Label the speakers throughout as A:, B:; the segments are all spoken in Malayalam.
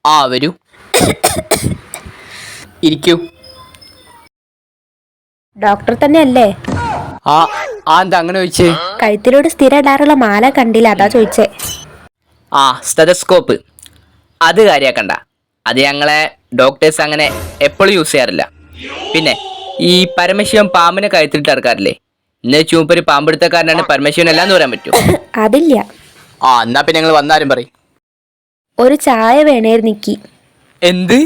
A: ആ വരൂ, ഇരിക്കൂ.
B: ഡോക്ടർ തന്നെയല്ലേ?
A: ആ ആ എന്താ അങ്ങനെ ചോദിച്ചേ?
B: കഴുത്തിലൂടെ സ്ഥിരം ഇടാറുള്ള മാല കണ്ടില്ല, അതാ ചോദിച്ചേ.
A: ആ സ്റ്റെതസ്കോപ്പ്, അത് കാര്യാക്കണ്ട. അത് ഞങ്ങളെ ഡോക്ടേഴ്സ് അങ്ങനെ എപ്പോഴും യൂസ് ചെയ്യാറില്ല. പിന്നെ ഈ പരമശിവൻ പാമ്പിനെ കഴുത്തിലിട്ട് ഇറക്കാറില്ലേ? ഇന്ന് ചൂപ്പൊരു പാമ്പെടുത്തക്കാരനാണ് പരമശിവൻ അല്ലാന്ന് പറയാൻ പറ്റുമോ?
B: അതില്ല.
A: ആ എന്നാ പിന്നെ ഞങ്ങൾ വന്നാലും പറയും.
B: ഒരു ചായ വേണേരുന്നു നിക്കി.
A: എന്ത്?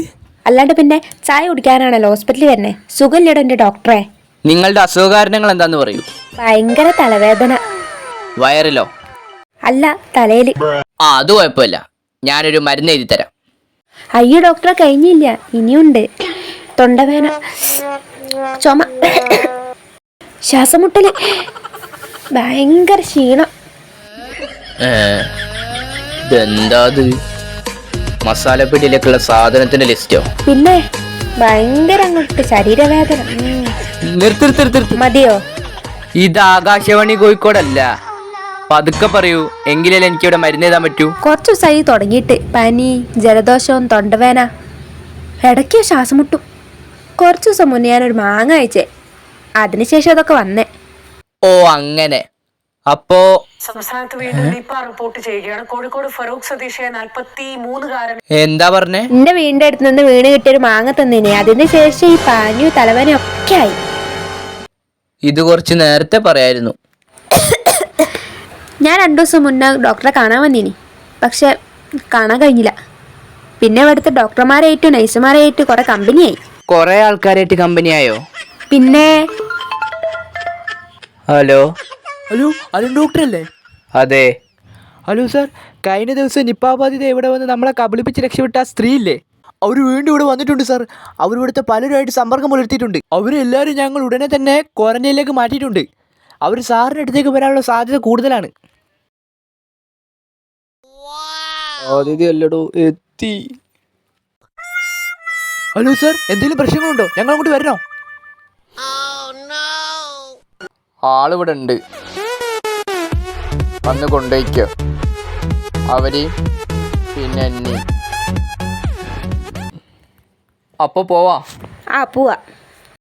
B: അല്ലാണ്ട് പിന്നെ ചായ കുടിക്കാനാണല്ലോ ഹോസ്പിറ്റലിൽ വരണേ. സുഖമില്ലടോ എൻ്റെ ഡോക്ടറെ.
A: നിങ്ങളുടെ അസുഖകാരണങ്ങൾ എന്താന്ന് പറയൂ.
B: ഭയങ്കര തലവേദന.
A: വയറിലോ?
B: അല്ല, തലയിൽ.
A: ആ അത് കുഴപ്പമില്ല, ഞാനൊരു മരുന്ന് എഴുതി തരാം.
B: അയ്യോ ഡോക്ടറെ, കഴിഞ്ഞില്ല, ഇനിയുണ്ട്. തൊണ്ടവേദന, ചുമ, ശ്വാസമുട്ടല്, ഭയങ്കര ക്ഷീണം.
A: ഇതെന്താ? മസാലപ്പിടിയിലേക്കുള്ള സാധനത്തിന്റെ ലിസ്റ്റോ?
B: പിന്നെ ഭയങ്കര അങ്ങോട്ട് ശരീരവേദന. മതിയോ?
A: ഇത് ആകാശവാണി കോഴിക്കോടല്ല, പതുക്കെ പറയൂ, എങ്കിലേ എനിക്കിവിടെ മരുന്ന് എഴുതാൻ പറ്റൂ.
B: കുറച്ച് ദിവസമായി തുടങ്ങിയിട്ട് പനി, ജലദോഷവും തൊണ്ടവേന, ഇടയ്ക്ക് ശ്വാസം മുട്ടും. കുറച്ച് ദിവസം മുന്നേ ഞാനൊരു മാങ്ങ കഴിച്ചേ, അതിനുശേഷം അതൊക്കെ വന്നേ.
A: ഓ അങ്ങനെ. അപ്പോ
C: സംസ്ഥാനത്ത് വീണ്ടും നിപ്പ റിപ്പോർട്ട് ചെയ്യുകയാണ്. കോഴിക്കോട് ഫറൂഖ് സ്വദേശിയായ 43
A: എന്താ പറഞ്ഞേ?
B: എന്റെ വീടിന്റെ അടുത്ത് നിന്ന് വീണ് കിട്ടിയൊരു മാങ്ങ തന്നേനെ, അതിന് ശേഷം ഈ പാനിയും തലവേനയും ഒക്കെ ആയി.
A: ഇത് കുറച്ച് നേരത്തെ പറയായിരുന്നു.
B: ഞാൻ 2 ദിവസം മുന്നേ ഡോക്ടറെ കാണാൻ വന്നീനി, പക്ഷെ കാണാൻ കഴിഞ്ഞില്ല. പിന്നെ ഇവിടുത്തെ ഡോക്ടർമാരായിട്ടും നഴ്സുമാരായിട്ടും കുറെ കമ്പനിയായി.
A: കുറെ ആൾക്കാരായിട്ട് കമ്പനിയായോ?
B: പിന്നെ
A: ഹലോ
D: ഹലോ, അരുൺ ഡോക്ടർ അല്ലേ?
A: അതെ.
D: ഹലോ സാർ, കഴിഞ്ഞ ദിവസം നിപ്പ ബാധിത ഇവിടെ വന്ന് നമ്മളെ കബളിപ്പിച്ച് രക്ഷപ്പെട്ട ആ സ്ത്രീ ഇല്ലേ, അവർ വീണ്ടും ഇവിടെ വന്നിട്ടുണ്ട് സാർ. അവർ ഇവിടുത്തെ പലരുമായിട്ട് സമ്പർക്കം പുലർത്തിയിട്ടുണ്ട്. അവരെല്ലാവരും ഞങ്ങൾ ഉടനെ തന്നെ ക്വാറന്റൈനിലേക്ക് മാറ്റിയിട്ടുണ്ട്. അവർ സാറിൻ്റെ അടുത്തേക്ക് വരാനുള്ള സാധ്യത കൂടുതലാണ്.
A: അല്ലടോ എത്തി.
D: ഹലോ സാർ, എന്തെങ്കിലും പ്രശ്നങ്ങളുണ്ടോ? ഞങ്ങൾ അങ്ങോട്ട് വരണോ?
A: ആളിവിടെ ഉണ്ട്, വന്ന് കൊണ്ടുപോയിക്കോ. അവര് പിന്നെ എന്നെ. അപ്പൊ പോവാ.
B: പോവാ.